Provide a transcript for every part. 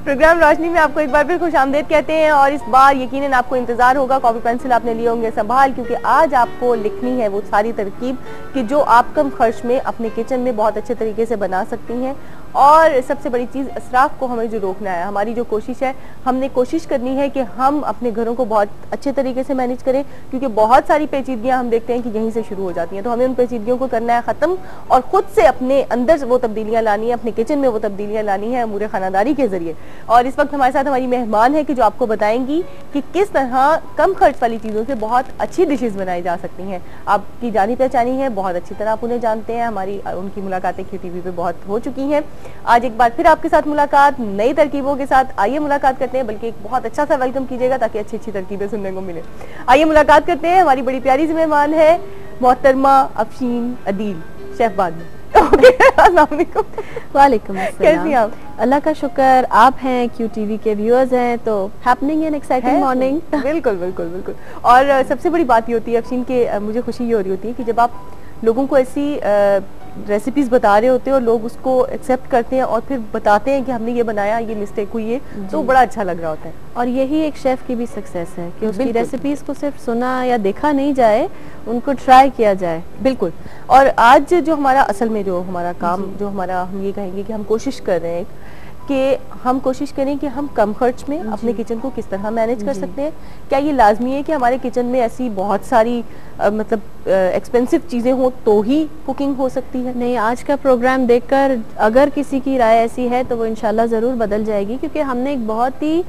Programme रोशनी में आपको एक बार फिर खुशामदीद कहते हैं और इस बार यकीनन आपको इंतजार होगा, कॉपी पेंसिल आपने लिए होंगे संभाल, क्योंकि आज आपको लिखनी है वो सारी तरकीब कि जो आप कम खर्च में अपने किचन में बहुत अच्छे तरीके से बना सकती हैं। और सबसे बड़ी चीज़ इसराफ को हमें जो रोकना है, हमारी जो कोशिश है, हमने कोशिश करनी है कि हम अपने घरों को बहुत अच्छे तरीके से मैनेज करें, क्योंकि बहुत सारी पेचीदगियां हम देखते हैं कि यहीं से शुरू हो जाती हैं। तो हमें उन पेचीदगियों को करना है ख़त्म और ख़ुद से अपने अंदर वो तब्दीलियाँ लानी है, अपने किचन में वो तब्दीलियाँ लानी है अमूर खानादारी के जरिए। और इस वक्त हमारे साथ हमारी मेहमान है कि जो आपको बताएंगी कि किस तरह कम खर्च वाली चीज़ों से बहुत अच्छी डिशेज़ बनाई जा सकती हैं। आपकी जानी पहचानी है, बहुत अच्छी तरह आप उन्हें जानते हैं, हमारी उनकी मुलाकातें QTV पे बहुत हो चुकी हैं। आज एक बार फिर आपके साथ मुलाकात नई तरकीबों के साथ। आइए मुलाकात करते हैं, बल्कि एक बहुत अच्छा सा वेलकम कीजिएगा ताकि अच्छी अच्छी तरकीबें सुनने को मिले। आइए मुलाकात करते हैं, हमारी बड़ी प्यारी सी मेहमान है मोहतरमा अफशीन अदील, शेफ बानू। वालेकुम अस्सलाम। कैसी आप? अल्लाह का शुक्र, आप हैं, QTV के व्यूअर्स हैं, तो हैपनिंग एंड एक्साइटिंग मॉर्निंग। बिल्कुल बिल्कुल बिल्कुल। और सबसे बड़ी बात ये होती है अफशीन के, मुझे खुशी ये हो रही होती है कि जब आप लोगों को ऐसी रेसिपीज बता रहे होते हैं और लोग उसको एक्सेप्ट करते हैं और फिर बताते हैं कि हमने ये बनाया, ये मिस्टेक हुई है, तो बड़ा अच्छा लग रहा होता है। और यही एक शेफ की भी सक्सेस है कि उसकी रेसिपीज को सिर्फ सुना या देखा नहीं जाए, उनको ट्राई किया जाए। बिल्कुल। और आज जो हमारा असल में जो हमारा काम, जो हमारा, हम ये कहेंगे कि हम कोशिश कर रहे हैं कि हम कोशिश करें कि हम कम खर्च में अपने किचन को किस तरह मैनेज कर सकते हैं। क्या ये लाजमी है कि हमारे किचन में ऐसी बहुत सारी मतलब एक्सपेंसिव चीज़ें हों तो ही कुकिंग हो सकती है? नहीं, आज का प्रोग्राम देखकर अगर किसी की राय ऐसी है तो वो इंशाल्लाह ज़रूर बदल जाएगी, क्योंकि हमने एक बहुत ही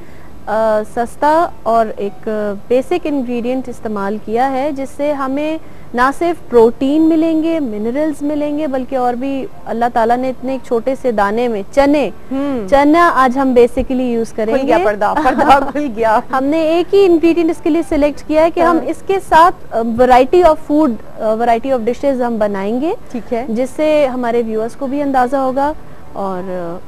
सस्ता और एक बेसिक इंग्रेडिएंट इस्तेमाल किया है, जिससे हमें ना सिर्फ प्रोटीन मिलेंगे, मिनरल्स मिलेंगे, बल्कि और भी अल्लाह ताला ने इतने एक छोटे से दाने में चना आज हम बेसिकली यूज करेंगे। खुल गया पर्दा खुल गया। हमने एक ही इंग्रेडिएंट इसके लिए सिलेक्ट किया है कि हम इसके साथ variety of food, variety of dishes हम बनाएंगे, ठीक है, जिससे हमारे व्यूअर्स को भी अंदाजा होगा और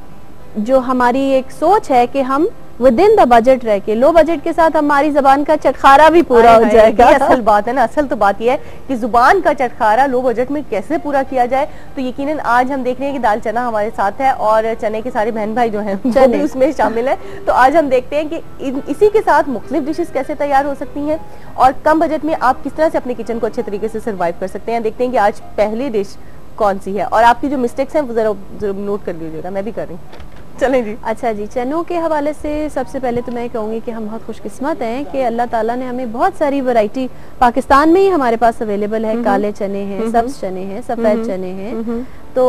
जो हमारी एक सोच है कि हम विद इन द बजट रह के, लो बजट के साथ हमारी जुबान का चटखारा भी पूरा हो जाएगा। असल बात है ना, असल तो बात यह है कि जुबान का चटखारा लो बजट में कैसे पूरा किया जाए। तो यकीनन आज हम देख रहे हैं कि दाल चना हमारे साथ है और चने के सारे बहन भाई जो हैं वो भी उसमें शामिल है। तो आज हम देखते हैं कि इसी के साथ मुख्तलिफ डिशेस कैसे तैयार हो सकती हैं और कम बजट में आप किस तरह से अपने किचन को अच्छे तरीके से सर्वाइव कर सकते हैं। देखते हैं कि आज पहली डिश कौन सी है और आपकी जो मिस्टेक्स हैं वो जरा नोट कर लीजिएगा, मैं भी कर रही हूँ। चलें जी। अच्छा जी, चनों के हवाले से सबसे पहले तो मैं कहूँगी कि हम बहुत खुशकिस्मत हैं कि अल्लाह ताला ने हमें बहुत सारी वैरायटी पाकिस्तान में ही हमारे पास अवेलेबल है। काले चने हैं, सब्ज चने हैं, सफ़ेद चने हैं। तो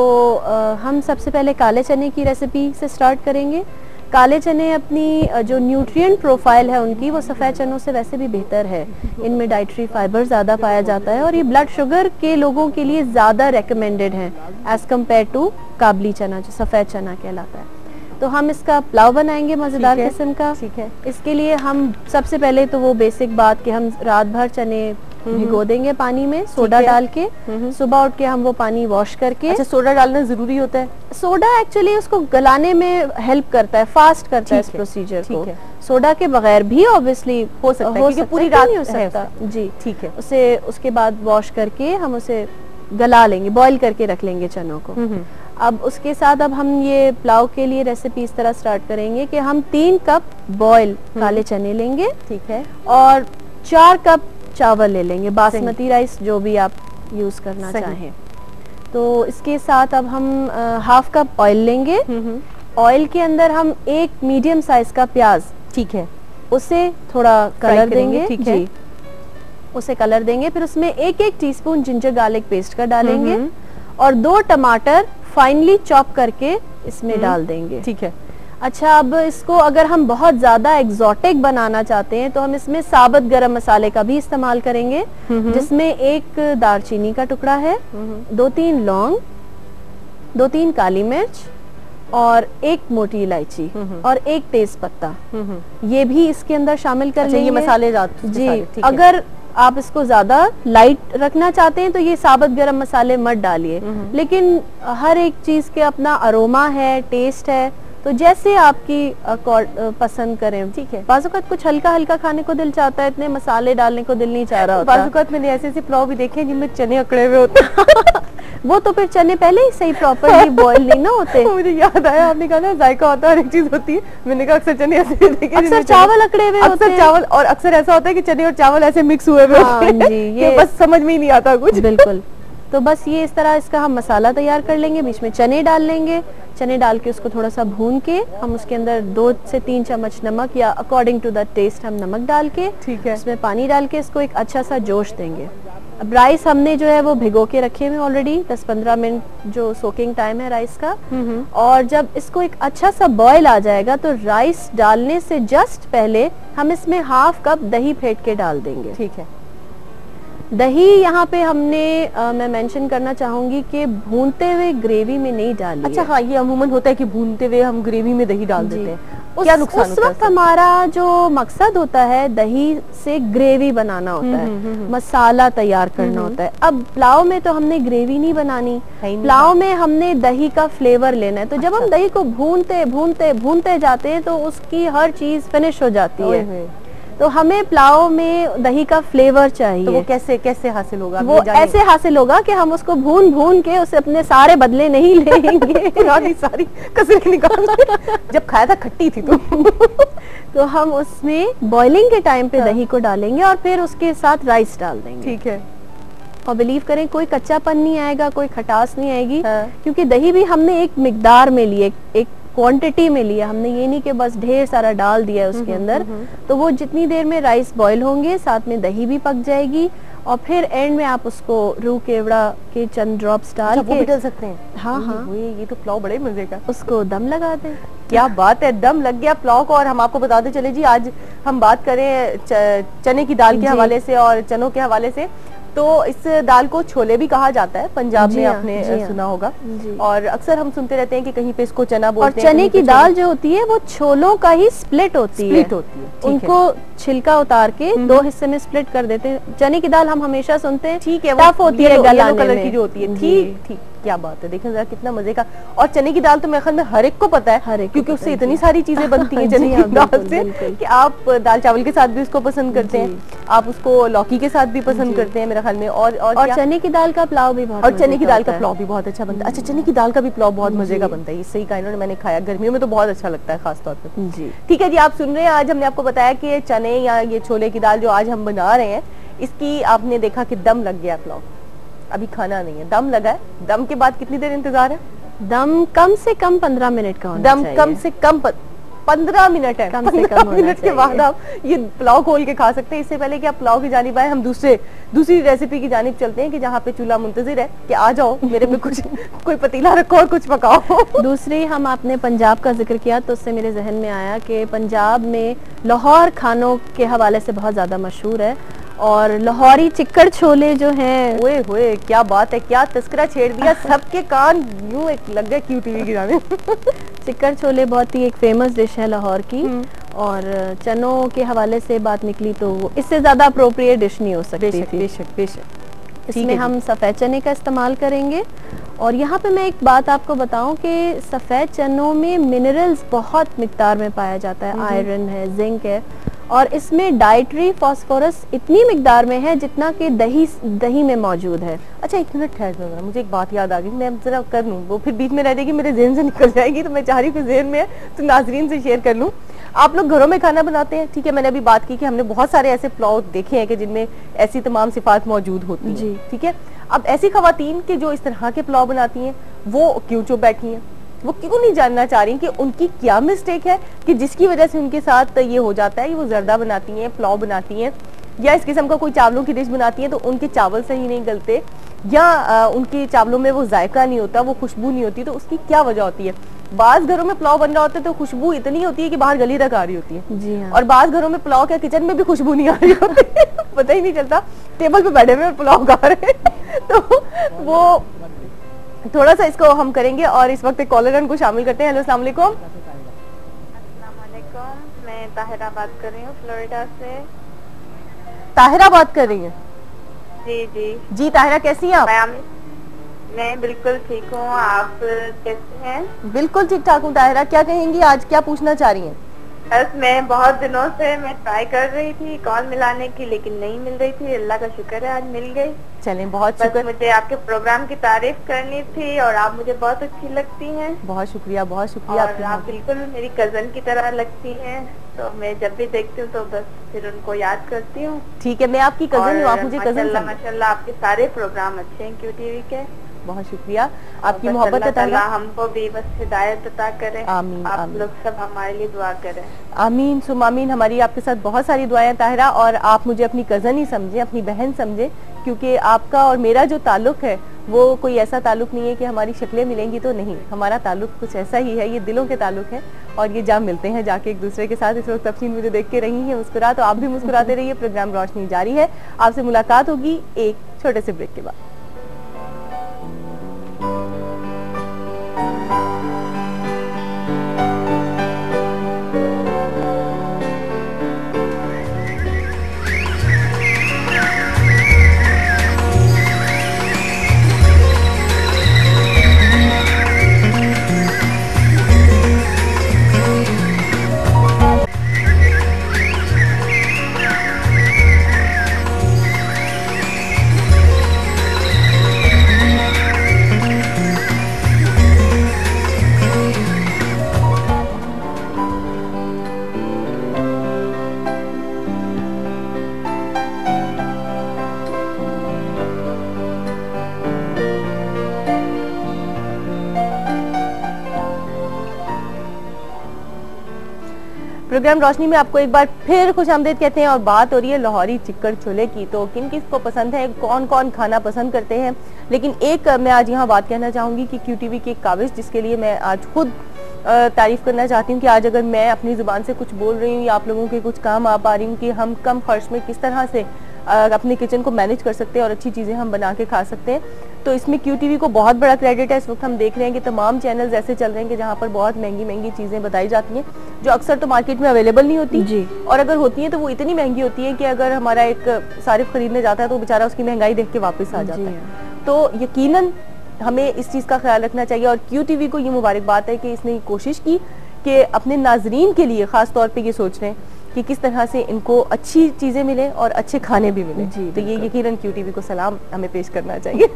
हम सबसे पहले काले चने की रेसिपी से स्टार्ट करेंगे। काले चने अपनी जो न्यूट्रिएंट प्रोफाइल है उनकी, वो सफ़ेद चनों से वैसे भी बेहतर है। इनमें डाइटरी फाइबर ज़्यादा पाया जाता है और ये ब्लड शुगर के लोगों के लिए ज़्यादा रेकमेंडेड है एज़ कम्पेयर टू काबली चना, जो सफ़ेद चना कहलाता है। तो हम इसका पुलाव बनाएंगे मज़ेदार किस्म का। ठीक है। इसके लिए हम सबसे पहले तो वो बेसिक बात कि हम रात भर चने भिगो देंगे पानी में सोडा डाल के। सुबह उठ के हम वो पानी वॉश करके। अच्छा, सोडा डालना जरूरी होता है? सोडा एक्चुअली उसको गलाने में हेल्प करता है, फास्ट करता है इस प्रोसीजर को। सोडा के बगैर भी ऑब्वियसली हो सकता है, क्योंकि पूरी रात नहीं हो सकता जी। ठीक है। उसे उसके बाद वॉश करके हम उसे गला लेंगे, बॉईल करके रख लेंगे चनों को। अब उसके साथ अब हम ये पुलाव के लिए रेसिपी इस तरह स्टार्ट करेंगे कि हम 3 कप बॉयल काले चने लेंगे, ठीक है, और 4 कप चावल ले लेंगे, बासमती राइस जो भी आप यूज करना चाहें। तो इसके साथ अब हम हाफ कप ऑयल लेंगे। ऑयल के अंदर हम 1 मीडियम साइज का प्याज, ठीक है, उसे थोड़ा कलर देंगे, ठीक है, उसे कलर देंगे। फिर उसमें 1-1 टीस्पून जिंजर गार्लिक पेस्ट का डालेंगे और 2 टमाटर फाइनली चॉप करके इसमें डाल देंगे, ठीक है। अच्छा, अब इसको अगर हम बहुत ज्यादा एक्सोटिक बनाना चाहते हैं तो हम इसमें साबुत गरम मसाले का भी इस्तेमाल करेंगे, जिसमें 1 दालचीनी का टुकड़ा है, 2-3 लौंग, 2-3 काली मिर्च और 1 मोटी इलायची और 1 तेज पत्ता, ये भी इसके अंदर शामिल कर लेंगे। ये मसाले जी, अगर आप इसको ज्यादा लाइट रखना चाहते हैं तो ये साबुत गरम मसाले मत डालिए, लेकिन हर एक चीज के अपना अरोमा है, टेस्ट है, तो जैसे आपकी पसंद करें, ठीक है। बाज़-औक़ात कुछ हल्का हल्का खाने को दिल चाहता है, इतने मसाले डालने को दिल नहीं चाह रहा होता। बाज़-औक़ात मैंने ऐसे पुलाव भी देखे हैं जिनमें चने अकड़े हुए होते हैं। वो तो फिर चने पहले ही सही प्रॉपरली बॉईल नहीं ना होते। मुझे याद आया, आपने कहा ना जायका होता है और एक चीज होती है, मैंने कहा अक्सर चने ऐसे देखे, अक्सर चावल अकड़े हुए होते हैं, अक्सर चावल, और अक्सर ऐसा होता है कि चने और चावल ऐसे मिक्स हुए हुए होते हैं, ये बस समझ में ही नहीं आता कुछ। बिल्कुल। तो बस ये इस तरह इसका हम मसाला तैयार कर लेंगे, बीच में चने डाल लेंगे, चने डाल के उसको थोड़ा सा भून के हम उसके अंदर 2 से 3 चम्मच नमक या अकॉर्डिंग टू द टेस्ट हम नमक डाल के, ठीक है, उसमें पानी डाल के इसको एक अच्छा सा जोश देंगे। अब राइस हमने जो है वो भिगो के रखे हुए ऑलरेडी 10-15 मिनट जो सोकिंग टाइम है राइस का, और जब इसको एक अच्छा सा बॉयल आ जाएगा तो राइस डालने से जस्ट पहले हम इसमें हाफ कप दही फेंट के डाल देंगे। ठीक है। दही यहाँ पे हमने मैं मेंशन करना चाहूंगी कि भूनते हुए ग्रेवी में नहीं डाली। अच्छा हाँ, ये अमूमन होता है कि भूनते हुए हम ग्रेवी में दही डाल देते हैं। क्या नुकसान उस वक्त हमारा जो मकसद होता है दही से ग्रेवी बनाना होता है, मसाला तैयार करना होता है। अब पुलाव में तो हमने ग्रेवी नहीं बनानी, पुलाव में हमने दही का फ्लेवर लेना है। तो जब हम दही को भूनते भूनते भूनते जाते हैं तो उसकी हर चीज फिनिश हो जाती है। तो हमें पुलाव में दही का फ्लेवर चाहिए। तो वो कैसे हासिल होगा? वो ऐसे हासिल होगा कि हम उसको भून भून के उसे अपने सारे बदले नहीं लेंगे। पुरानी सारी कसर निकाल जब खाया था खट्टी थी तो हम उसमें बॉइलिंग के टाइम पे दही को डालेंगे और फिर उसके साथ राइस डाल देंगे। ठीक है। और बिलीव करें कोई कच्चापन नहीं आएगा, कोई खटास नहीं आएगी, क्योंकि दही भी हमने एक मिकदार में लिए, एक क्वांटिटी में लिया हमने, ये नहीं कि बस ढेर सारा डाल दिया है उसके अंदर। तो वो जितनी देर में राइस बॉईल होंगे साथ में दही भी पक जाएगी, और फिर एंड में आप उसको रू केवड़ा के चंद ड्रॉप्स डाल के डाल सकते हैं। हाँ हाँ, ये तो पुलाव बड़े मजे का। उसको दम लगा दें। क्या बात है, दम लग गया पुलाव को। और हम आपको बताते चले जी, आज हम बात करें चने की दाल के हवाले से और चनों के हवाले से। तो इस दाल को छोले भी कहा जाता है पंजाब में, आपने सुना होगा, और अक्सर हम सुनते रहते हैं कि कहीं पे इसको चना बोलते हैं। और चने की दाल जो होती है वो छोलों का ही स्प्लिट होती है। उनको छिलका उतार के 2 हिस्से में स्प्लिट कर देते हैं। चने की दाल हम हमेशा सुनते हैं, ठीक है, टफ होती है, येलो कलर की जो होती है। ठीक, क्या बात है, देखें जरा कितना मजे का। और चने की दाल तो मेरे ख्याल में हर एक को पता है, क्योंकि उससे इतनी सारी चीजें बनती हैं चने की दाल से कि आप दाल चावल के साथ भी उसको पसंद करते हैं, आप उसको लौकी के साथ भी पसंद करते हैं मेरे ख्याल में। और चने की दाल का पुलाव भी बहुत, और चने की दाल का पुलाव भी बहुत अच्छा बनता है। अच्छा, चने की दाल का भी पुलाव बहुत मजे का बनता है, सही कहा इन्होंने, मैंने खाया, गर्मियों में तो बहुत अच्छा लगता है खास तौर पे जी। ठीक है जी, आप सुन रहे हैं, आज हमने आपको बताया कि चने या ये छोले की दाल जो आज हम बना रहे हैं, इसकी आपने देखा कि दम लग गया पुलाव, अभी खाना नहीं है, दम लगा है। दम के बाद कितनी देर इंतजार है? दम कम से कम 15 मिनट का होना चाहिए। दम कम से कम 15 मिनट है, 15 मिनट के बाद आप ये पुलाव खोल के खा सकते हैं। इससे पहले कि आप पुलाव की जानिब आए, हम दूसरी रेसिपी की जानिब चलते हैं कि जहाँ पे चूल्हा मुंतजिर है कि आ जाओ मेरे पे कुछ कोई पतीला रखो और कुछ पकाओ। दूसरी, हम आपने पंजाब का जिक्र किया तो उससे मेरे जहन में आया कि पंजाब में लाहौर खानों के हवाले से बहुत ज्यादा मशहूर है, और लाहौरी चिक्कड़ छोले जो हैं, ओए होए क्या बात है, क्या तस्करा छेड़ दिया, सबके कान यूं एक लग गए क्यू टीवी की जाने। चिक्कड़ छोले बहुत ही एक फेमस डिश है लाहौर की, और चनों के हवाले से बात निकली तो इससे ज्यादा अप्रोप्रिएट डिश नहीं हो सकती थी। बेशक। इसमें हम सफ़ेद चने का इस्तेमाल करेंगे। और यहाँ पे मैं एक बात आपको बताऊं कि सफ़ेद चनों में मिनरल्स बहुत मिकदार में पाया जाता है, आयरन है, जिंक है, और इसमें डाइटरी फास्फोरस इतनी मिकदार में है जितना कि दही में मौजूद है। अच्छा, एक मिनट ठहर जाओ, मुझे एक बात याद आ गई, मैं जरा कर लूँ, वो फिर बीच में रह जाएगी, मेरे ज़हन से निकल जाएगी, तो मैं चाह रही हूँ ज़हन में है तो नाजरीन से शेयर कर लूँ। आप लोग घरों में खाना बनाते हैं, ठीक है, मैंने अभी बात की कि हमने बहुत सारे ऐसे पुलाव देखे हैं कि जिनमें ऐसी तमाम सिफात मौजूद होती हैं, ठीक है। अब ऐसी खवातीन के जो इस तरह के पुलाव बनाती हैं, वो क्यों चुप बैठी हैं? वो क्यों नहीं जानना चाह रही कि उनकी क्या मिस्टेक है कि जिसकी वजह से उनके साथ ये हो जाता है कि वो जर्दा बनाती हैं, पुलाव बनाती हैं, या इस किस्म का कोई चावलों की डिश बनाती हैं तो उनके चावल सही नहीं गलते, या उनके चावलों में वो जायका नहीं होता, वो खुशबू नहीं होती, तो उसकी क्या वजह होती है? बाज घरों में पुलाव बन रहा होता है तो खुशबू इतनी होती है कि बाहर गली तक आ रही होती है जी हाँ। और बाज घरों में पुलाव क्या किचन में भी खुशबू नहीं आ रही होती है पता ही नहीं चलता, टेबल पे बैठे हुए और पुलाव खा रहे हैं। तो वो थोड़ा सा इसको हम करेंगे और इस वक्त कॉलर को शामिल करते हैं। हेलो, अस्सलाम वालेकुम। अस्सलाम वालेकुम, मैं ताहिरा बात कर रही हूँ फ्लोरिडा से। ताहिरा बात कर रही हैं? जी जी जी ताहिरा, कैसी हैं आप? मैं बिल्कुल ठीक हूँ, आप कैसे हैं? बिल्कुल ठीक ठाक हूँ ताहिरा, क्या कहेंगी आज, क्या पूछना चाह रही हैं? बस मैं बहुत दिनों से मैं ट्राई कर रही थी कॉल मिलाने की, लेकिन नहीं मिल रही थी। अल्लाह का शुक्र है आज मिल गई। चलें, बहुत शुक्र। मुझे आपके प्रोग्राम की तारीफ करनी थी और आप मुझे बहुत अच्छी लगती हैं। बहुत शुक्रिया, बहुत शुक्रिया। और आप बिल्कुल मेरी कजन की तरह लगती हैं, तो मैं जब भी देखती हूँ तो बस फिर उनको याद करती हूँ। ठीक है, मैं आपकी कजन हूँ, आप मुझे कजन। माशाल्लाह आपके सारे प्रोग्राम अच्छे हैं QTV के। बहुत शुक्रिया, आपकी मोहब्बत अता हमको भी बस हिदायत अता करें। आमीन। आप लोग सब हमारे लिए दुआ करें। आमीन सुम आमीन। हमारी आपके साथ बहुत सारी दुआएं ताहिरा, और आप मुझे अपनी कजन ही समझे, अपनी बहन समझे, क्योंकि आपका और मेरा जो ताल्लुक है वो कोई ऐसा ताल्लुक नहीं है कि हमारी शक्लें मिलेंगी तो नहीं। हमारा ताल्लुक कुछ ऐसा ही है, ये दिलों के ताल्लुक है और ये जा मिलते हैं जाके एक दूसरे के साथ। इस वक्त तफसील मुझे देख के रही है मुस्कुरा, तो आप भी मुस्कुराते रहिए। प्रोग्राम रोशनी जारी है, आपसे मुलाकात होगी एक छोटे से ब्रेक के बाद। प्रोग्राम रोशनी में आपको एक बार फिर खुशामदीद कहते हैं और बात हो रही है लाहौरी चिक्कड़ छोले की। तो किन किसको पसंद है, कौन कौन खाना पसंद करते हैं। लेकिन एक मैं आज यहाँ बात कहना चाहूंगी कि QTV की एक काविश, जिसके लिए मैं आज खुद तारीफ करना चाहती हूँ कि आज अगर मैं अपनी जुबान से कुछ बोल रही हूँ या आप लोगों के कुछ काम आ पा रही हूँ कि हम कम खर्च में किस तरह से अपने किचन को मैनेज कर सकते हैं और अच्छी चीजें हम बना के खा सकते हैं, तो इसमें QTV को बहुत बड़ा क्रेडिट है। इस वक्त हम देख रहे हैं कि तमाम चैनल्स ऐसे चल रहे हैं कि जहाँ पर बहुत महंगी महंगी चीजें बताई जाती हैं जो अक्सर तो मार्केट में अवेलेबल नहीं होती जी, और अगर होती हैं तो वो इतनी महंगी होती है कि अगर हमारा एक सारिफ खरीदने जाता है तो बेचारा उसकी महंगाई देख के वापस आ जाता है। तो यकीनन हमें इस चीज का ख्याल रखना चाहिए और QTV को ये मुबारकबाद है कि इसने कोशिश की कि अपने नाजरीन के लिए खास तौर पे ये सोच रहे हैं कि किस तरह से इनको अच्छी चीजें मिले और अच्छे खाने भी मिले जी। तो ये यकीनन QTV को सलाम हमें पेश करना चाहिए।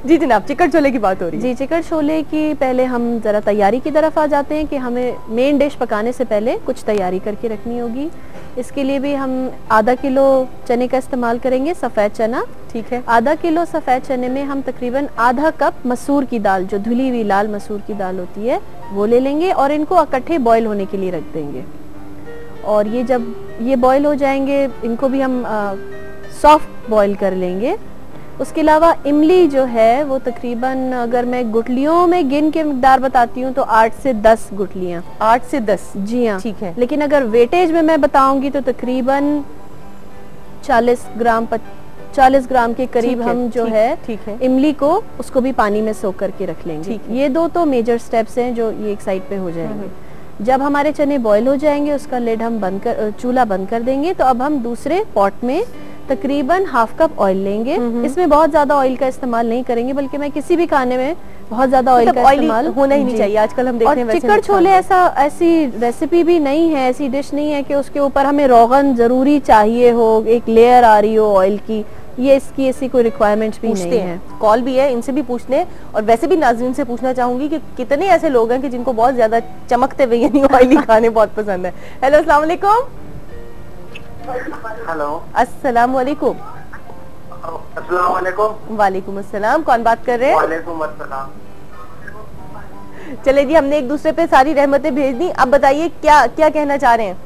जी जनाब, चिकन छोले की बात हो रही है। जी, चिकन छोले की पहले हम जरा तैयारी की तरफ आ जाते हैं कि हमें मेन डिश पकाने से पहले कुछ तैयारी करके रखनी होगी। इसके लिए भी हम आधा किलो चने का इस्तेमाल करेंगे, सफ़ेद चना। ठीक है, आधा किलो सफ़ेद चने में हम तकरीबन आधा कप मसूर की दाल, जो धुली हुई लाल मसूर की दाल होती है, वो ले लेंगे और इनको इकट्ठे बॉईल होने के लिए रख देंगे। और ये जब ये बॉईल हो जाएंगे, इनको भी हम सॉफ्ट बॉईल कर लेंगे। उसके अलावा इमली जो है वो तकरीबन, अगर मैं गुटलियों में गिन के मिकदार बताती हूँ तो 8 से 10 गुटलियाँ। 8 से 10, जी हाँ, ठीक है। लेकिन अगर वेटेज में मैं बताऊंगी तो तकरीबन 40 ग्राम के करीब हम जो है इमली को, उसको भी पानी में सोख करके रख लेंगे। ये दो तो मेजर स्टेप्स हैं जो ये एक साइड पे हो जाएंगे। जब हमारे चने बॉईल हो जाएंगे उसका लिड हम चूल्हा बंद कर देंगे। तो अब हम दूसरे पॉट में तकरीबन हाफ कप ऑयल लेंगे। इसमें बहुत ज्यादा ऑयल का इस्तेमाल नहीं करेंगे, बल्कि मैं किसी भी खाने में बहुत ज्यादा ऑयल का इस्तेमाल होना ही नहीं चाहिए। आजकल हम देखते हैं चिकन छोले ऐसी रेसिपी भी नहीं है, ऐसी डिश नहीं है कि उसके ऊपर हमें रोगन जरूरी चाहिए हो, एक लेयर आ रही हो ऑयल की। ये इसकी ऐसी कोई रिक्वायरमेंट्स भी नहीं है। कॉल भी है, इनसे भी पूछते हैं। और वैसे भी नाज़रीन से पूछना चाहूंगी कि कितने ऐसे लोग हैं कि जिनको बहुत ज्यादा चमकते हुए यानी ऑयली खाने बहुत पसंद है। हेलो, अस्सलाम वालेकुम। हेलो, अस्सलाम वालेकुम। अस्सलाम वालेकुम। वालेकुम अस्सलाम, कौन बात कर रहे हैं? वालेकुम अस्सलाम। चले जी, हमने एक दूसरे पे सारी रहमतें भेज दी। अब बताइए क्या क्या कहना चाह रहे हैं?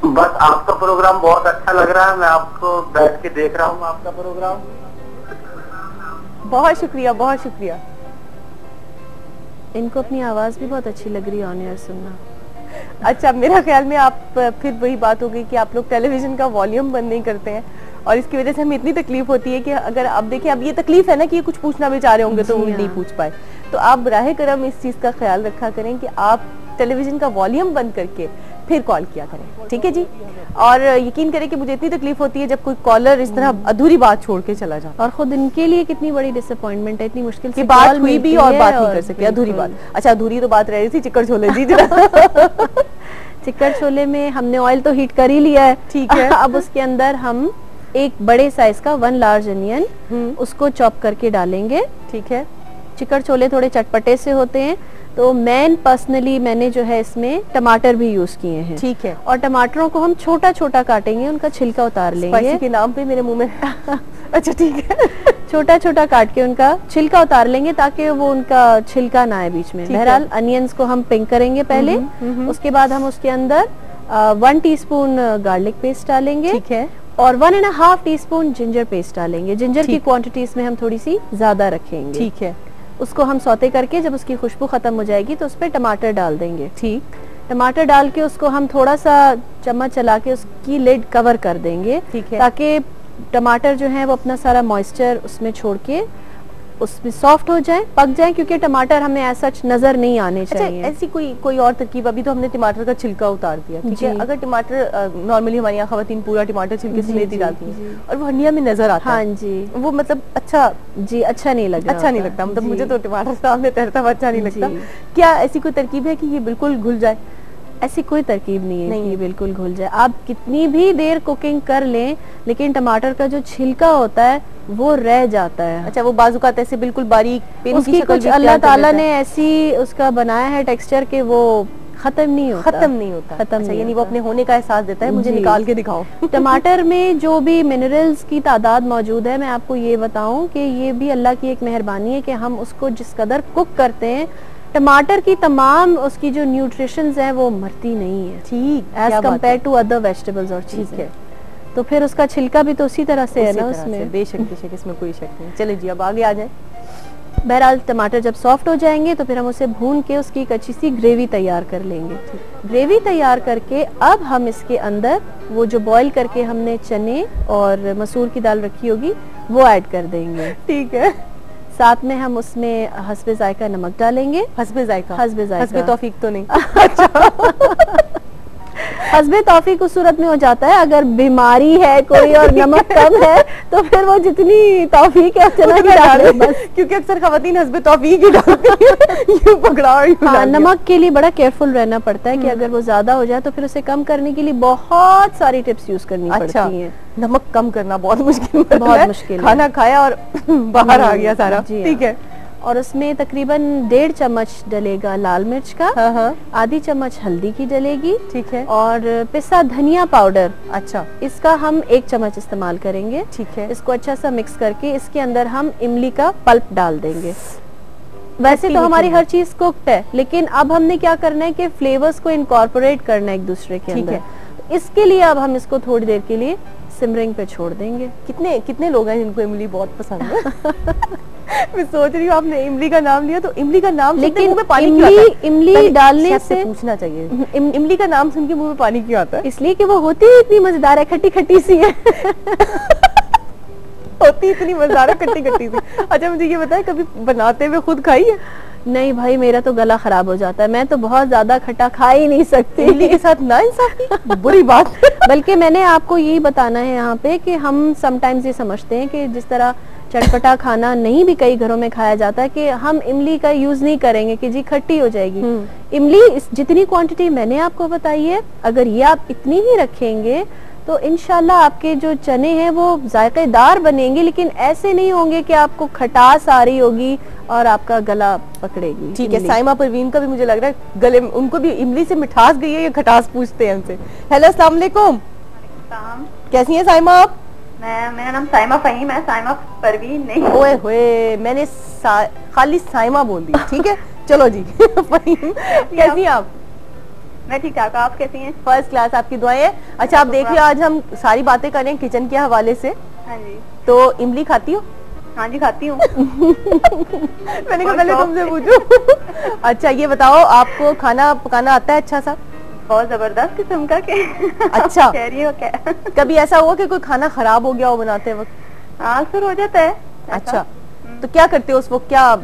बस आपका प्रोग्राम बहुत अच्छा लग रहा है, मैं आपको बैठ के देख रहा हूँ आपका प्रोग्राम। बहुत शुक्रिया, बहुत शुक्रिया। इनको अपनी आवाज भी बहुत अच्छी लग रही है ऑन एयर सुनना। अच्छा, मेरा ख्याल में आप फिर वही बात हो गई कि आप लोग टेलीविजन का वॉल्यूम बंद नहीं करते हैं और इसकी वजह से हमें इतनी तकलीफ होती है कि अगर आप देखें, अब ये तकलीफ है ना कि ये कुछ पूछना भी चाह रहे होंगे तो वो नहीं पूछ पाए। तो आप बराहे करम इस चीज का ख्याल रखा करें कि आप टेलीविजन का वॉल्यूम बंद करके फिर कॉल किया करें, ठीक है जी। और यकीन करें कि मुझे इतनी तकलीफ होती है जब कोई कॉलर इस तरह अधूरी बात छोड़ के चला जाता है, और खुद इनके लिए कितनी बड़ी डिसअपॉइंटमेंट है, इतनी मुश्किल से बात हुई भी और बात नहीं कर सके, अधूरी बात। अच्छा, अधूरी तो बात रह रही थी चिकन छोले जी जरा। चिकन छोले में हमने ऑयल तो हीट कर ही लिया है, ठीक है। अब उसके अंदर हम एक बड़े साइज का 1 लार्ज अनियन उसको चॉप करके डालेंगे, ठीक है। चिकन छोले थोड़े चटपटे से होते हैं, तो मैंने जो है इसमें टमाटर भी यूज किए हैं, ठीक है। और टमाटरों को हम छोटा छोटा काटेंगे, उनका छिलका उतार लेंगे। स्पाइसी के नाम पे मेरे मुंह में अच्छा, ठीक है। छोटा छोटा काट के उनका छिलका उतार लेंगे ताकि वो उनका छिलका ना आए बीच में। बहरहाल अनियंस को हम पिंक करेंगे पहले, उसके बाद हम उसके अंदर 1 टीस्पून गार्लिक पेस्ट डालेंगे, ठीक है। और 1.5 टीस्पून जिंजर पेस्ट डालेंगे। जिंजर की क्वांटिटी इसमें हम थोड़ी सी ज्यादा रखेंगे, ठीक है। उसको हम सौते करके जब उसकी खुशबू खत्म हो जाएगी तो उस पर टमाटर डाल देंगे, ठीक। टमाटर डाल के उसको हम थोड़ा सा चम्मच चला के उसकी लिड कवर कर देंगे, ठीक है, ताकि टमाटर जो है वो अपना सारा मॉइस्चर उसमें छोड़ के उसमें सॉफ्ट हो जाए, पक जाए, क्योंकि टमाटर हमें ऐसा नजर नहीं आने चाहिए। ऐसी कोई और तरकीब? अभी तो हमने टमाटर का छिलका उतार दिया, ठीक है। अगर टमाटर नॉर्मली हमारे यहाँ खवातीन पूरा टमाटर छिलके समेत ही डालती हैं और वो हंडिया में नजर आता है, हाँ जी, वो मतलब अच्छा नहीं लगता, मतलब मुझे तो टमाटर सामने तैरता हुआ अच्छा नहीं लगता। क्या ऐसी कोई तरकीब है कि ये बिल्कुल घुल जाए? ऐसी कोई तरकीब नहीं है कि बिल्कुल घुल जाए। आप कितनी भी देर कुकिंग कर लें, लेकिन टमाटर का जो छिलका होता है वो रह जाता है। अच्छा, वो बाजुकात ऐसे बिल्कुल बारीक पिन की शक्ल कुछ अल्लाह ताला ने ऐसी उसका बनाया है टेक्सचर कि वो खत्म नहीं होता। अच्छा, यानी वो अपने होने का एहसास देता है। मुझे निकाल के दिखाओ। टमाटर में जो भी मिनरल्स की तादाद मौजूद है, मैं आपको ये बताऊं कि ये भी अल्लाह की एक मेहरबानी है कि हम उसको जिस कदर कुक करते हैं, टमाटर की तमाम उसकी जो न्यूट्रिशंस हैं वो मरती नहीं है, ठीक, as compare to other vegetables और चीजें। तो फिर उसका छिलका भी तो उसी तरह से है ना उसमें। बेशक इसमें कोई शक नहीं। चले जी, अब आगे आ जाए। बहरहाल टमाटर जब सॉफ्ट हो जाएंगे तो फिर हम उसे भून के उसकी एक अच्छी सी ग्रेवी तैयार कर लेंगे। ग्रेवी तैयार करके अब हम इसके अंदर वो जो बॉईल करके हमने चने और मसूर की दाल रखी होगी वो ऐड कर देंगे, ठीक है। साथ में हम उसमें हस्बे जायका नमक डालेंगे। हस्बे तौफीक तो नहीं। हस्बे तौफीक उस सूरत में हो जाता है अगर बीमारी है कोई और नमक कम है तो फिर वो जितनी तौफीक है उतना ही डाले बस, क्योंकि अक्सर खवातीन हस्बे तौफीक ही डालती हैं। यूं पकड़ा और यूं हाँ, नमक के लिए बड़ा केयरफुल रहना पड़ता है कि अगर वो ज्यादा हो जाए तो फिर उसे कम करने के लिए बहुत सारी टिप्स यूज करनी पड़ती हैं। नमक कम करना बहुत मुश्किल, खाना खाया और बाहर आ गया सारा, ठीक है। और उसमें तकरीबन 1.5 चम्मच डलेगा लाल मिर्च का, आधी चम्मच हल्दी की डलेगी, ठीक है। और पिसा धनिया पाउडर, अच्छा, इसका हम 1 चम्मच इस्तेमाल करेंगे, ठीक है। इसको अच्छा सा मिक्स करके इसके अंदर हम इमली का पल्प डाल देंगे। वैसे तो हमारी हर चीज कुक्ड है, लेकिन अब हमने क्या करना है कि फ्लेवर्स को इनकॉर्पोरेट करना है एक दूसरे के अंदर। इसके लिए अब हम इसको थोड़ी देर के लिए सिमरिंग पे छोड़ देंगे। कितने लोग हैं जिनको इमली बहुत पसंद है? मैं सोच रही हूँ आपने इमली का नाम लिया तो इमली का नाम लेकिन मुंह में पानी क्यों आता है? इमली डालने से पूछना चाहिए, इमली का नाम सुन के मुंह में पानी क्यों आता है? इसलिए कि वो होती ही इतनी मजेदार है, खट्टी खट्टी सी है। होती इतनी मजेदार है, खट्टी खट्टी सी। अच्छा, मुझे ये बताए कभी बनाते हुए खुद खाई है? नहीं भाई, मेरा तो गला खराब हो जाता है, मैं तो बहुत ज्यादा खट्टा खा ही नहीं सकती। इमली के साथ नाइंसाफी बुरी बात। बल्कि मैंने आपको यही बताना है यहाँ पे कि हम समटाइम्स ये समझते हैं कि जिस तरह चटपटा खाना नहीं भी कई घरों में खाया जाता है कि हम इमली का यूज नहीं करेंगे कि जी खट्टी हो जाएगी। इमली जितनी क्वांटिटी मैंने आपको बताई है, अगर ये आप इतनी ही रखेंगे तो इंशाल्लाह आपके जो चने हैं वो जायकेदार बनेंगे, लेकिन ऐसे नहीं होंगे कि आपको खटास आ रही होगी और आपका गला पकड़ेगी। ठीक है, साइमा परवीन का भी मुझे लग रहा है गले, उनको भी इमली से मिठास गई है या खटास पूछते हैं हमसे। हेलो, अस्सलाम वालेकुम, कैसी हैं साइमा आप? मेरा नाम साइमा फहीम है, साइमा परवीन नहीं। ओए होए, मैंने खाली साइमा बोल दी, ठीक है। चलो जी। फहीम, कैसी हैं आप? मैं ठीक ठाक, आप कैसी हैं? फर्स्ट क्लास, आपकी दुआएं हैं। अच्छा, आप देख रहे हो आज हम सारी बातें करें किचन के हवाले से। हाँ जी। तो इमली खाती हो? हाँ जी, खाती हूँ। मैंने कहा पहले तुमसे पूछूं। अच्छा, ये बताओ, आपको खाना पकाना आता है अच्छा सा? बहुत जबरदस्त किस्म का के अच्छा कह रही हो क्या? कभी ऐसा हुआ कि कोई खाना खराब हो गया हो बनाते वक्त? हाँ सर हो जाता है। अच्छा तो क्या करते हो उस वक्त, क्या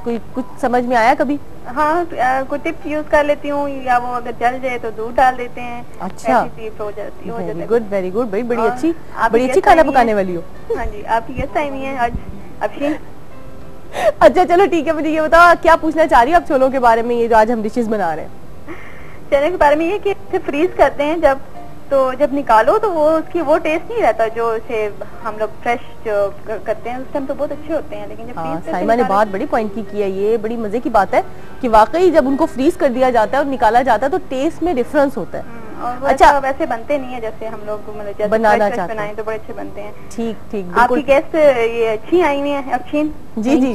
कोई कुछ समझ में आया कभी? हाँ कोई टिप्स यूज कर लेती हूँ, या वो अगर जल जाए तो दूध डाल देते हैं। अच्छा हो जाती है। वेरी गुड भाई, बड़ी अच्छी आप खाना पकाने वाली हो। हाँ जी, आपकी गेस्ट टाइम ही है आज अफशीन। अच्छा चलो ठीक है, मुझे ये बताओ क्या पूछना चाह रही हो आप छोलों के बारे में, ये जो आज हम डिशेस बना रहे हैं? चने के बारे में ये कि इसे फ्रीज करते हैं जब निकालो तो वो उसकी वो टेस्ट नहीं रहता जो इसे हम लोग फ्रेश जो करते हैं उस टाइम तो बहुत अच्छे होते हैं, लेकिन जब साइमा ने बहुत बड़ी पॉइंट की है, ये बड़ी मजे की बात है कि वाकई जब उनको फ्रीज कर दिया जाता है और निकाला जाता है तो टेस्ट में डिफरेंस होता है। और अच्छा वैसे बनते नहीं है जैसे हम लोग मतलब बनाना चाहते हैं तो बड़े अच्छे बनते हैं। ठीक ठीक, आपकी गेस्ट ये अच्छी आई हुई है अफशीन जी जी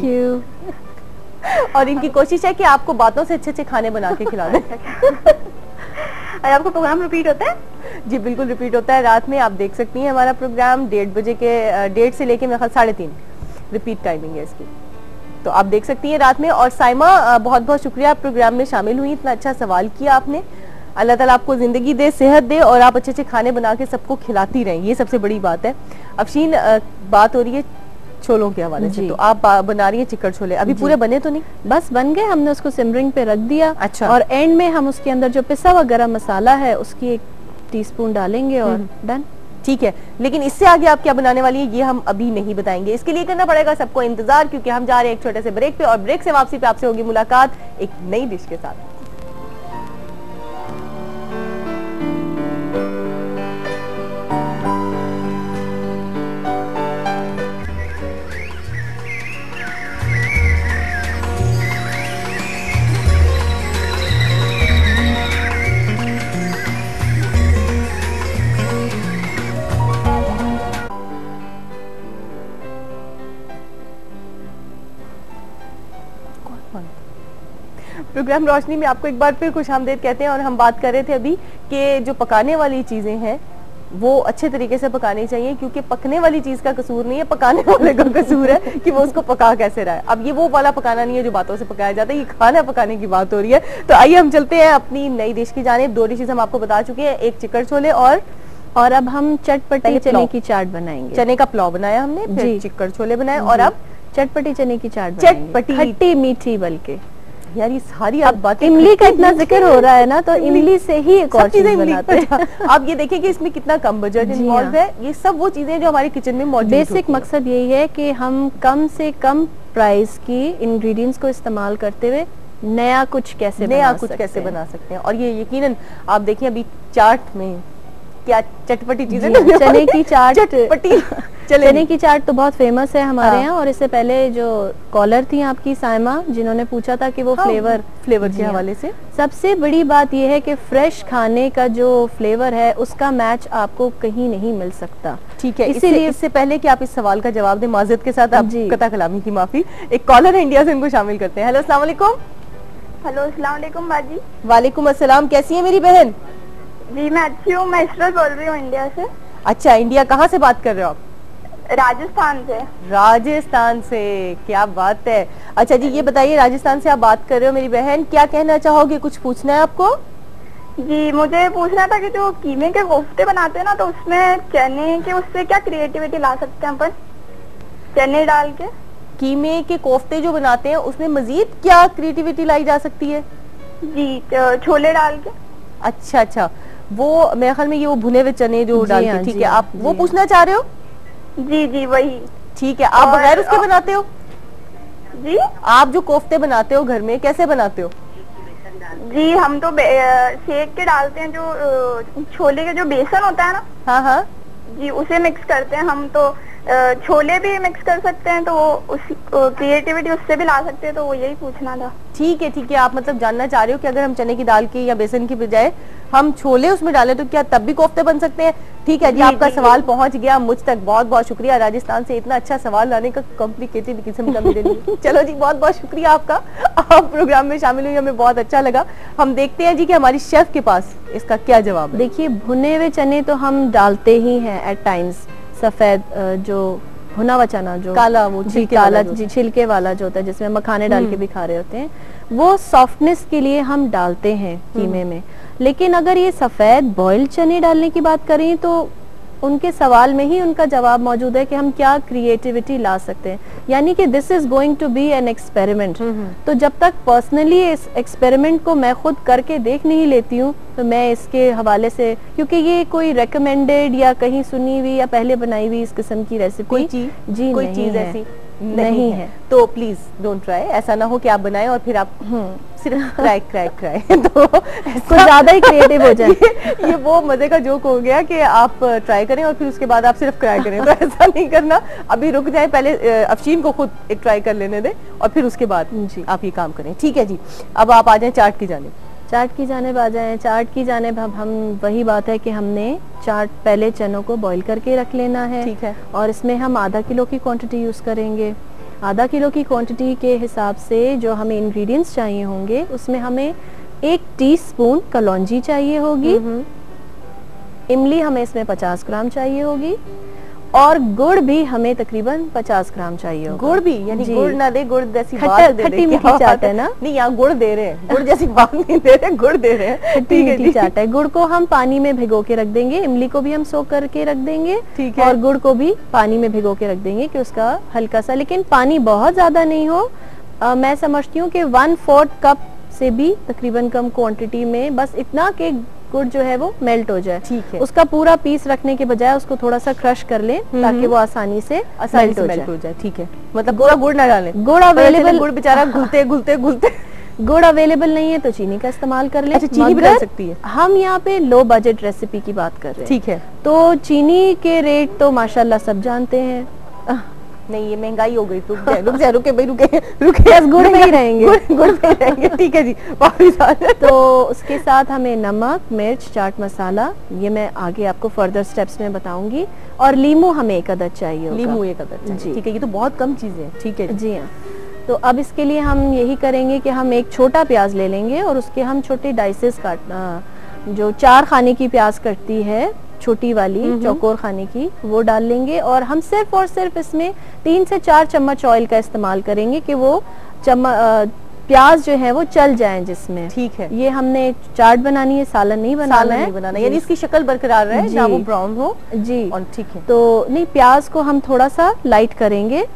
और इनकी कोशिश है कि आपको बातों से अच्छे खाने बना के खिला दें। आपको प्रोग्राम रिपीट होता है? जी बिल्कुल रिपीट होता है, रात में आप देख सकती हैं हमारा प्रोग्राम 1:30 बजे के 1:30 से लेके मेरे ख्याल 3:30 रिपीट टाइमिंग है इसकी, तो आप देख सकती हैं रात में। और साइमा बहुत बहुत शुक्रिया, आप प्रोग्राम में शामिल हुई, इतना अच्छा सवाल किया आपने। अल्लाह ताला आपको जिंदगी दे, सेहत दे और आप अच्छे खाने बना के सबको खिलाती रहें, ये सबसे बड़ी बात है। अफशीन बात हो रही है छोलों के हवाले से, तो आप बना रही है चिकन छोले, अभी पूरे बने तो नहीं? बस बन गए, हमने उसको सिमरिंग पे रख दिया। अच्छा। और एंड में हम उसके अंदर जो पिसा हुआ गरम मसाला है उसकी 1 टीस्पून डालेंगे और डन। ठीक है, लेकिन इससे आगे आप क्या बनाने वाली है ये हम अभी नहीं बताएंगे, इसके लिए करना पड़ेगा सबको इंतजार, क्योंकि हम जा रहे हैं एक छोटे से ब्रेक पे और ब्रेक से वापसी पे आपसे होगी मुलाकात एक नई डिश के साथ। प्रोग्राम रोशनी में आपको एक बार फिर खुशामदीद कहते हैं और हम बात कर रहे थे अभी कि जो पकाने वाली चीजें हैं वो अच्छे तरीके से पकानी चाहिए, क्योंकि पकने वाली चीज का कसूर नहीं है, पकाने वाले का कसूर है कि वो उसको पका कैसे रहा है। अब ये वो वाला पकाना नहीं है जो बातों से पकाया जाता है, ये खाना पकाने की बात हो रही है। तो आइए हम चलते हैं अपनी नई डिश की जानिब। 2 डिशेज हम आपको बता चुके हैं, एक चिकन छोले और अब हम चटपटी चने की चाट बनाएंगे। चने का पुलाव बनाया हमने, फिर चिकन छोले बनाए और अब चटपटी चने की चाट, चटपटी खट्टी मीठी, बल्कि यार ये सारी आप बातें, इमली का इतना जिक्र हो रहा है ना, तो इमली से ही एक और चीज बनाते हैं। आप ये देखें कि इसमें कितना कम बजट इन्वॉल्व है, ये सब वो चीजें जो हमारे किचन में मौजूद होती हैं। बेसिक मकसद यही है कि हम कम से कम प्राइस की इंग्रेडिएंट्स को इस्तेमाल करते हुए नया कुछ कैसे बना सकते हैं। और ये यकीनन आप देखिए अभी चाट में क्या चटपटी चीजें, चने की चाट, चटपटी चने की चाट तो बहुत फेमस है हमारे यहाँ। और इससे पहले जो कॉलर थी आपकी साइमा, जिन्होंने पूछा था कि वो फ्लेवर के हवाले से, सबसे बड़ी बात यह है कि फ्रेश खाने का जो फ्लेवर है उसका मैच आपको कहीं नहीं मिल सकता। ठीक है, इसीलिए इससे पहले कि आप इस सवाल का जवाब दें, माज़रत के साथ आप कता कलामी की माफी, एक कॉलर है इंडिया से, इनको शामिल करते हैं। हेलो अस्सलाम वालेकुम। हेलो अस्सलाम वालेकुम बाजी। वालेकुम अस्सलाम, कैसी है मेरी बहन? जी मैं अच्छी हूँ, मैं इशरत बोल रही हूँ इंडिया से। अच्छा, इंडिया कहाँ से बात कर रहे हो आप? राजस्थान से। राजस्थान से, क्या बात है। अच्छा जी ये बताइए, राजस्थान से आप बात कर रहे हो मेरी बहन, क्या कहना चाहोगे, कुछ पूछना है आपको? जी मुझे पूछना था कि जो कीमे के कोफ्ते बनाते हैं ना, तो उसमें चने के उससे क्या क्रिएटिविटी ला सकते हैं अपन, चने डाल के? कीमे के कोफ्ते जो बनाते हैं उसमें मजीद क्या क्रिएटिविटी लाई जा सकती है? जी छोले डाल के। अच्छा अच्छा, वो मेरे ख्याल में ये वो भुने हुए चने जो डाल के, ठीक है, आप वो पूछना चाह रहे हो? जी जी वही। ठीक है, आप बगैर उसके बनाते हो? जी आप जो कोफ्ते बनाते हो घर में कैसे बनाते हो? जी हम तो सेक के डालते हैं, जो छोले का जो बेसन होता है ना, हाँ हाँ जी उसे मिक्स करते हैं हम। तो छोले भी मिक्स कर सकते हैं, तो उस क्रिएटिविटी उससे भी ला सकते हैं, तो वो यही पूछना था। ठीक है, आप मतलब जानना चाह रहे हो कि अगर हम चने की दाल की या बेसन की बजाय हम छोले उसमें डालें तो क्या तब भी कोफ्ते बन सकते हैं? ठीक है जी, आपका सवाल पहुंच गया मुझ तक, बहुत बहुत शुक्रिया। राजस्थान से इतना अच्छा सवाल लाने का कॉम्प्लिकेटेड किस्म का मेरे लिए। चलो जी, बहुत बहुत शुक्रिया आपका, आप प्रोग्राम में शामिल हुई, हमें बहुत अच्छा लगा। हम देखते हैं जी कि हमारी शेफ के पास इसका क्या जवाब है। देखिए भुने हुए चने तो हम डालते ही हैं एट टाइम्स, सफेद जो भुना हुआ चना, जो काला, वो काला जी छिलके वाला जो होता है, जिसमें मखाने डाल के भी खा रहे होते हैं, वो सॉफ्टनेस के लिए हम डालते हैं कीमे में। लेकिन अगर ये सफेद बॉइल्ड चने डालने की बात करें तो उनके सवाल में ही उनका जवाब मौजूद है कि हम क्या क्रिएटिविटी ला सकते हैं, यानी कि this is going to be an experiment. तो जब तक पर्सनली इस एक्सपेरिमेंट को मैं खुद करके देख नहीं लेती हूँ तो मैं इसके हवाले से, क्योंकि ये कोई रेकमेंडेड या कहीं सुनी हुई या पहले बनाई हुई इस किस्म की रेसिपी कोई चीज ऐसी नहीं है, तो प्लीज डोंट ट्राई। ऐसा ना हो कि आप बनाएं और फिर आप सिर्फ क्राई तो कुछ ज्यादा ही क्रिएटिव हो जाए। ये वो मजे का जोक हो गया कि आप ट्राई करें और फिर उसके बाद आप सिर्फ क्राई करें, तो ऐसा नहीं करना। अभी रुक जाए, पहले अफशीन को खुद एक ट्राई कर लेने दें और फिर उसके बाद जी आप ये काम करें। ठीक है जी, अब आप आ जाए चाट की जानिब। चाट की जानिब आ जाएं। चाट की जानिब हम वही बात है कि हमने चाट पहले चनों को बॉईल करके रख लेना है। ठीक है। और इसमें हम आधा किलो की क्वांटिटी यूज करेंगे। आधा किलो की क्वांटिटी के हिसाब से जो हमें इंग्रेडिएंट्स चाहिए होंगे उसमें हमें 1 टीस्पून कलौंजी चाहिए होगी, इमली हमें इसमें 50 ग्राम चाहिए होगी और गुड़ भी हमें तकरीबन 50 ग्राम चाहिए होगा। गुड़ भी, यानी गुड़ ना दे, गुड़ जैसी बात दे दे। खट्टी मीठी चाट है ना? नहीं, यहाँ गुड़ दे रहे हैं, गुड़ जैसी बात नहीं दे रहे, गुड़ दे रहे हैं। खट्टी मीठी चाट है। गुड़ को हम पानी में भिगो के रख देंगे, इमली को भी हम सोख करके रख देंगे। ठीक है। और गुड़ को भी पानी में भिगो के रख देंगे कि उसका हल्का सा, लेकिन पानी बहुत ज्यादा नहीं हो। मैं समझती हूँ कि 1/4 कप से भी तकरीबन कम क्वांटिटी में, बस इतना कि गुड़ जो है वो मेल्ट हो जाए। ठीक है। उसका पूरा पीस रखने के बजाय उसको थोड़ा सा क्रश कर लें ताकि वो आसानी से मेल्ट हो जाए। ठीक है, मतलब पूरा गुड़ ना डालें। गुड़ अवेलेबल, गुड़ बेचारा घुलते गुड़ अवेलेबल नहीं है तो चीनी का इस्तेमाल कर ले। अच्छा, चीनी भी डाल सकती है। हम यहाँ पे लो बजट रेसिपी की बात कर रहे हैं। ठीक है। तो चीनी के रेट तो माशाल्लाह सब जानते हैं। नहीं, ये महंगाई हो गई। रुके भाई, रुके बस गुड़ में ही रहेंगे। गुड़ में ही रहेंगे। ठीक है जी, वापस आ जाए। तो उसके साथ हमें नमक, मिर्च, चाट मसाला, ये मैं आगे आपको फर्दर स्टेप्स में बताऊंगी, और लीमू हमें 1 अदद चाहिए होगा। लीमू 1 अदद जी। ठीक है, ये तो बहुत कम चीजें हैं। ठीक है जी हाँ। तो अब इसके लिए हम यही करेंगे कि हम एक छोटा प्याज ले लेंगे और उसके हम छोटे डाइसेस काटना, जो 4 खाने की प्याज कटती है छोटी वाली चौकोर खाने की, वो डाल लेंगे। और हम सिर्फ और सिर्फ इसमें 3 से 4 चम्मच ऑयल का इस्तेमाल करेंगे कि वो प्याज जो है वो चल जाएं जिसमें। ठीक है। ये हमने चाट बनानी है, सालन नहीं बनाना है। यानी इसकी शक्ल बरकरार रहे, ना वो ब्राउन हो जी। और ठीक है। तो नहीं, प्याज को हम थोड़ा सा लाइट करेंगे।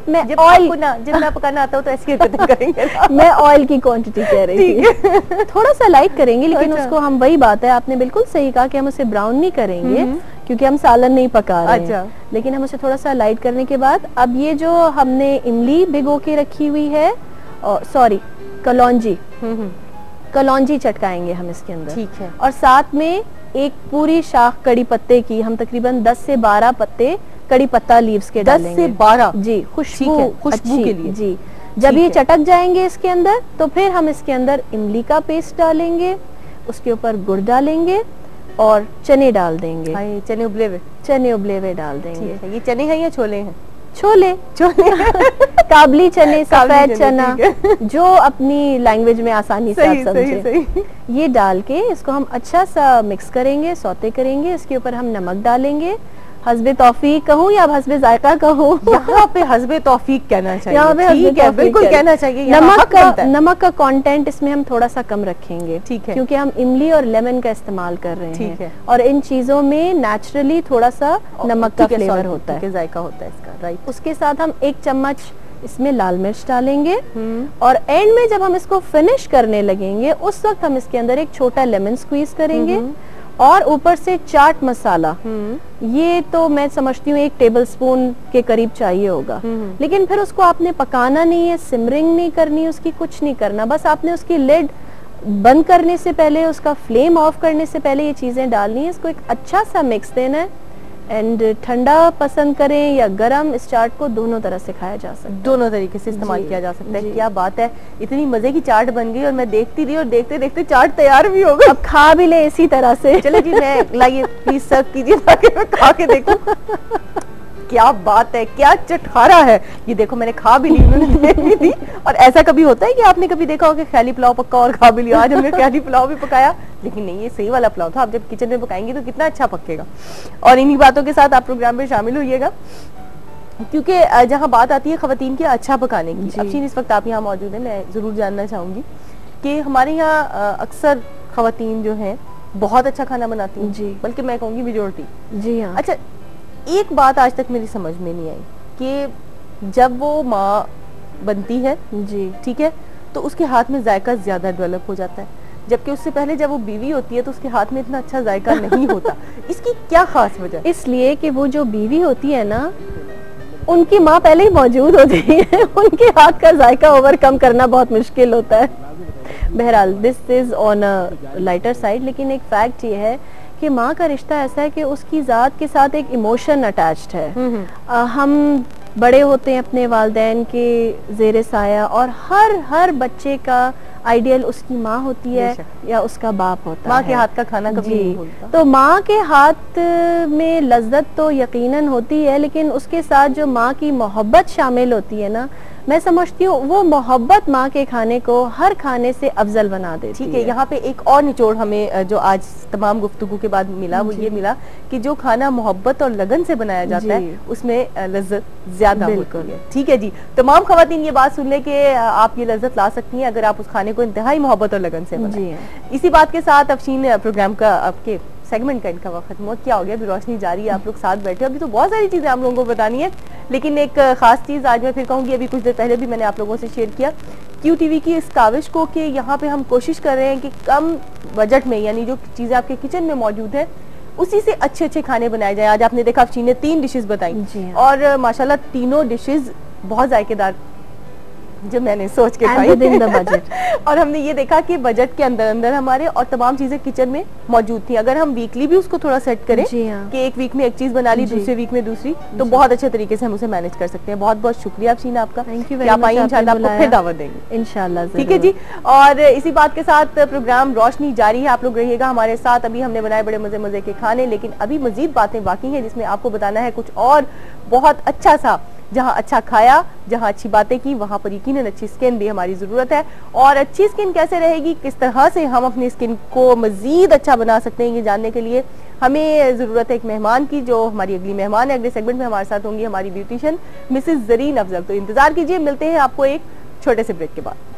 मैं ऑयल जितना पकाना आता हो तो ऐसी हरकतें करेंगे। मैं ऑयल की क्वांटिटी कह रही थी। थोड़ा सा लाइट करेंगे, लेकिन उसको हम, वही बात है, आपने बिल्कुल सही कहा कि हम उसे ब्राउन नहीं करेंगे क्योंकि हम सालन नहीं पका रहे हैं। लेकिन हम उसे थोड़ा सा लाइट करने के बाद अब ये जो हमने इमली भिगो के रखी हुई है, सॉरी कलौंजी चटकाएंगे हम इसके अंदर। ठीक है। और साथ में एक पूरी शाख कड़ी पत्ते की, हम तकरीबन 10 से 12 पत्ते कड़ी पत्ता लीव्स के डालेंगे। 10 से 12 जी, खुशबू के लिए जी। जब ये चटक जाएंगे इसके अंदर तो फिर हम इसके अंदर इमली का पेस्ट डालेंगे, उसके ऊपर गुड़ डालेंगे और चने डाल देंगे। चने उबले हुए डाल देंगे। ये चने हैं या छोले हैं? छोले काबली चने, सफेद चना, जो अपनी लैंग्वेज में आसानी से आप समझे। ये डाल के इसको हम अच्छा सा मिक्स करेंगे, सौते करेंगे। इसके ऊपर हम नमक डालेंगे, हस्बे तौफीक कहूँ या हस्बे जायका कहूँ? यहाँ पे हस्बे तौफीक कहना चाहिए। यहाँ पे ठीक है, बिल्कुल कहना चाहिए। नमक का कंटेंट इसमें हम थोड़ा सा कम रखेंगे। ठीक है। क्योंकि हम इमली और लेमन का इस्तेमाल कर रहे हैं। ठीक है। और इन चीजों में नेचुरली थोड़ा सा नमक का फ्लेवर होता है, जायका होता है इसका। राइट। उसके साथ हम 1 चम्मच इसमें लाल मिर्च डालेंगे और एंड में जब हम इसको फिनिश करने लगेंगे उस वक्त हम इसके अंदर एक छोटा लेमन स्क्वीज करेंगे और ऊपर से चाट मसाला, ये तो मैं समझती हूँ 1 टेबलस्पून के करीब चाहिए होगा। लेकिन फिर उसको आपने पकाना नहीं है, सिमरिंग नहीं करनी, उसकी कुछ नहीं करना, बस आपने उसकी लिड बंद करने से पहले, उसका फ्लेम ऑफ करने से पहले ये चीजें डालनी है। इसको एक अच्छा सा मिक्स देना है। एंड ठंडा पसंद करें या गरम, इस चाट को दोनों तरह से खाया जा सकता है, दोनों तरीके से इस्तेमाल किया जा सकता है। क्या बात है, इतनी मजे की चाट बन गई और मैं देखती रही और देखते देखते चाट तैयार भी हो गई। अब खा भी ले इसी तरह से। चलो जी, मैं लाइए प्लीज सर्व कीजिए ताकि मैं खा के देखूं। क्या बात है, क्या चटखारा है। ये देखो, मैंने खा भी ली, उन्होंने दे भी दी। और ऐसा कभी होता है कि आपने कभी देखा हो कि ख्याली पुलाव पक्का और खा भी लिया? आज हमने ख्याली पुलाव भी पकाया, लेकिन नहीं, ये सही वाला पुलाव था। आप जब किचन में पकाएंगे तो कितना अच्छा पकेगा। और इन्हीं बातों के साथ आप प्रोग्राम में शामिल होइएगा। क्योंकि जहाँ बात आती है खवातीन के अच्छा पकाने की, अफशीन इस वक्त आप यहाँ मौजूद हैं, मैं जरूर जानना चाहूंगी कि हमारे यहाँ अक्सर खवातीन जो हैं बहुत अच्छा खाना बनाती हैं जी, बल्कि मैं कहूँगी मेजोरिटी जी हाँ। अच्छा, एक बात आज तक मेरी समझ में नहीं आई कि जब वो माँ बनती है जी, ठीक है, तो उसके हाथ में जायका ज्यादा डेवलप हो जाता है, जबकि उससे पहले जब वो बीवी होती है तो उसके हाथ में इतना अच्छा जायका नहीं होता। इसकी क्या खास वजह? इसलिए कि वो जो बीवी होती है ना, उनकी माँ पहले ही मौजूद होती है, उनके हाथ का जायका ओवरकम करना बहुत मुश्किल होता है। बहरहाल this is on a lighter side, लेकिन एक फैक्ट ये है कि माँ का रिश्ता ऐसा है कि उसकी ज़ात के साथ एक इमोशन अटैच्ड है। हम बड़े होते हैं अपने वालिदैन के ज़ेरे साया, और हर बच्चे का आइडियल उसकी माँ होती है या उसका बाप होता है। माँ के हाथ का खाना कभी नहीं भूलता। तो माँ के हाथ में लज्जत तो यकीनन होती है, लेकिन उसके साथ जो माँ की मोहब्बत शामिल होती है ना, मैं समझती हूँ वो मोहब्बत माँ के खाने को हर खाने से अफजल बना देती है। ठीक है, यहाँ पे एक और निचोड़ हमें जो आज तमाम गुफ्तगू के बाद मिला, वो ये मिला कि जो खाना मोहब्बत और लगन से बनाया जाता है उसमें लज्जत ज्यादा होती है। ठीक है जी, तमाम खवातीन ये बात सुन ले कि आप ये लज्जत ला सकती हैं अगर आप उस खाने को इंतहाई मोहब्बत और लगन से बनाएं। इसी बात के साथ अफशीन प्रोग्राम का आपके सेगमेंट का इनका वक्त खत्म हो क्या हो गया, अभी रोशनी जारी है, आप लोग साथ बैठे, अभी तो बहुत सारी चीजें आप लोगों को बतानी है, लेकिन एक खास चीज आज मैं फिर कहूंगी, अभी कुछ देर पहले भी मैंने आप लोगों से शेयर किया QTV की इस काविश को कि यहाँ पे हम कोशिश कर रहे हैं कि कम बजट में, यानी जो चीजें आपके किचन में मौजूद है उसी से अच्छे अच्छे खाने बनाए जाए। आज आपने देखा अफशीन ने 3 डिशेस बताई और माशाल्लाह तीनों डिशेस बहुत जायकेदार जो मैंने सोच के खाई बजट और हमने ये देखा कि बजट के अंदर अंदर हमारे और तमाम चीजें किचन में मौजूद थी। अगर हम वीकली भी उसको थोड़ा सेट करें कि एक वीक में एक चीज बना ली, दूसरे वीक में दूसरी, तो बहुत अच्छे तरीके से हम उसे मैनेज कर सकते हैं। बहुत बहुत शुक्रिया अफशीन आपका, थैंक यू। आप आई इंशाल्लाह आपको फिर दावत देंगे इंशाल्लाह। ठीक है जी, और इसी बात के साथ प्रोग्राम रोशनी जारी है, आप लोग रहिएगा हमारे साथ। अभी हमने बनाए बड़े मजे मजे के खाने, लेकिन अभी मजीद बातें बाकी हैं जिसमें आपको बताना है कुछ और बहुत अच्छा सा। जहाँ अच्छा खाया, जहाँ अच्छी बातें की, वहाँ पर यकीनन अच्छी स्किन भी हमारी जरूरत है। और अच्छी स्किन कैसे रहेगी, किस तरह से हम अपनी स्किन को मजीद अच्छा बना सकते हैं, ये जानने के लिए हमें जरूरत है एक मेहमान की, जो हमारी अगली मेहमान है। अगले सेगमेंट में हमारे साथ होंगी हमारी ब्यूटिशियन मिसेस जरीन अफजल। तो इंतजार कीजिए, मिलते हैं आपको एक छोटे से ब्रेक के बाद।